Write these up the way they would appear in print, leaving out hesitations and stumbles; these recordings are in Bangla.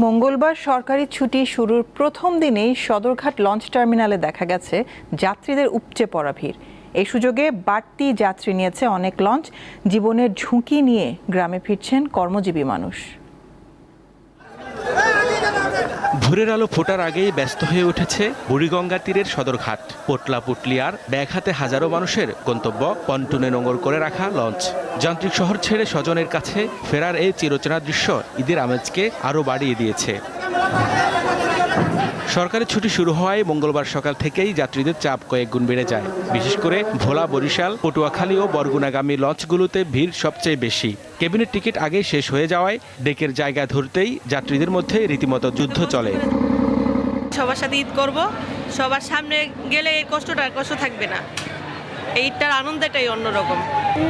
মঙ্গলবার সরকারি ছুটি শুরুর প্রথম দিনেই সদরঘাট লঞ্চ টার্মিনালে দেখা গেছে যাত্রীদের উপচে পড়া ভিড়। এই সুযোগে বাড়তি যাত্রী নিয়েছে অনেক লঞ্চ। জীবনের ঝুঁকি নিয়ে গ্রামে ফিরছেন কর্মজীবী মানুষ। ভোরের আলো ফোটার আগেই ব্যস্ত হয়ে উঠেছে বুড়িগঙ্গা তীরের সদরঘাট। পোটলা পুটলিয়ার ব্যাগ হাতে হাজারো মানুষের গন্তব্য পন্টুনে নোঙর করে রাখা লঞ্চ। যান্ত্রিক শহর ছেড়ে স্বজনের কাছে ফেরার এই চিরচেনা দৃশ্য ঈদের আমেজকে আরও বাড়িয়ে দিয়েছে। সরকারি ছুটি শুরু হওয়ায় মঙ্গলবার সকাল থেকেই যাত্রীদের চাপ কয়েক গুণ বেড়ে যায়। বিশেষ করে ভোলা, বরিশাল, পটুয়াখালী ও বরগুনাগামী লঞ্চগুলোতে ভিড় সবচেয়ে বেশি। কেবিনের টিকিট আগেই শেষ হয়ে যাওয়ায় ডেকের জায়গা ধরতেই যাত্রীদের মধ্যে রীতিমতো যুদ্ধ চলে। সবার সাথে ঈদ করব, সবার সামনে গেলে এই কষ্ট থাকবে না। এই ঈদটার আনন্দটাই অন্যরকম।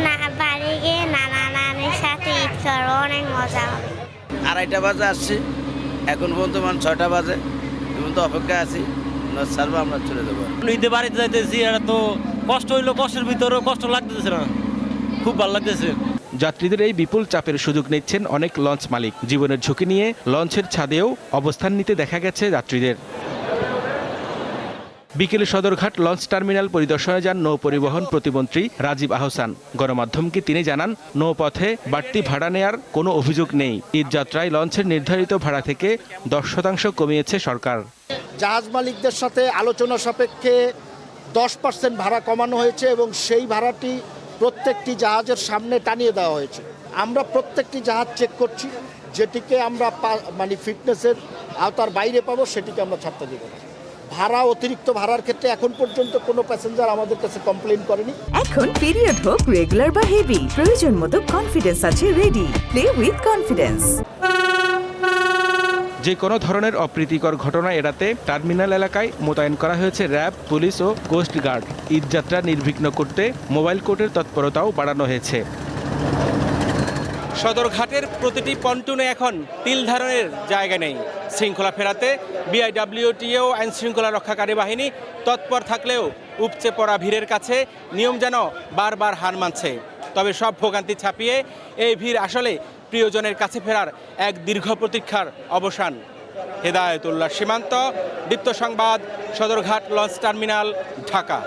না, বাড়ি গিয়ে নানা নানির সাথে ঈদ করবো, অনেক মজা হবে। 2:30 বাজে আসছি, এখন পর্যন্ত 6টা বাজে, এখন তো অপেক্ষায় আছি। সার্ভে আমরা চলে যাবো। ঈদে বাড়িতে যাইতেছি, এটা তো কষ্ট হইলো, কষ্টের ভিতরেও কষ্ট লাগতেছে না, খুব ভালো লাগতেছে। যাত্রীদের এই বিপুল চাপের সুযোগ নিচ্ছেন অনেক লঞ্চ মালিক। জীবনের ঝুঁকি নিয়ে লঞ্চের ছাদেও অবস্থান নিতে দেখা গেছে যাত্রীদের। বিকেলে সদরঘাট লঞ্চ টার্মিনাল পরিদর্শনে যান নৌ পরিবহন প্রতিমন্ত্রী রাজীব আহসান। গণমাধ্যমকে তিনি জানান, নৌপথে বাড়তি ভাড়া নেয়ার কোনো অভিযোগ নেই। ঈদ যাত্রায় লঞ্চের নির্ধারিত ভাড়া থেকে 10% কমিয়েছে সরকার। জাহাজ মালিকদের সাথে আলোচনা সাপেক্ষে 10% ভাড়া কমানো হয়েছে এবং সেই ভাড়াটি প্রত্যেকটি জাহাজের সামনে টানিয়ে দেওয়া হয়েছে। আমরা প্রত্যেকটি জাহাজ চেক করছি, যেটিকে আমরা ফিটনেসের আওতার বাইরে পাবো সেটিকে আমরা ছাড়তে দেব না। ভাড়া, অতিরিক্ত ভাড়ার ক্ষেত্রে এখন পর্যন্ত কোনো প্যাসেঞ্জার আমাদের কাছে কমপ্লেইন করেনি। এখন পিরিয়ড হোক রেগুলার বা হেভি, প্রয়োজন মতো কনফিডেন্স আছে রেডি। Play with confidence. যে কোনো ধরনের অপ্রীতিকর ঘটনা এড়াতে টার্মিনাল এলাকায় মোতায়েন করা হয়েছে র্যাব, পুলিশ ও কোস্ট গার্ড। ঈদযাত্রা নির্বিঘ্ন করতে মোবাইল কোর্টের তৎপরতাও বাড়ানো হয়েছে। সদরঘাটের প্রতিটি পন্টুনে এখন তিল ধারণের জায়গা নেই। শৃঙ্খলা ফেরাতে বিআইডব্লিউটিও আইন শৃঙ্খলা রক্ষাকারী বাহিনী তৎপর থাকলেও উপচে পড়া ভিড়ের কাছে নিয়ম যেন বারবার হার মানছে। তবে সব ভোগান্তি ছাপিয়ে এই ভিড় আসলে প্রিয়জনের কাছে ফেরার এক দীর্ঘ প্রতীক্ষার অবসান। হেদায়েতুল্লাহ সীমান্ত, দীপ্ত সংবাদ, সদরঘাট লঞ্চ টার্মিনাল, ঢাকা।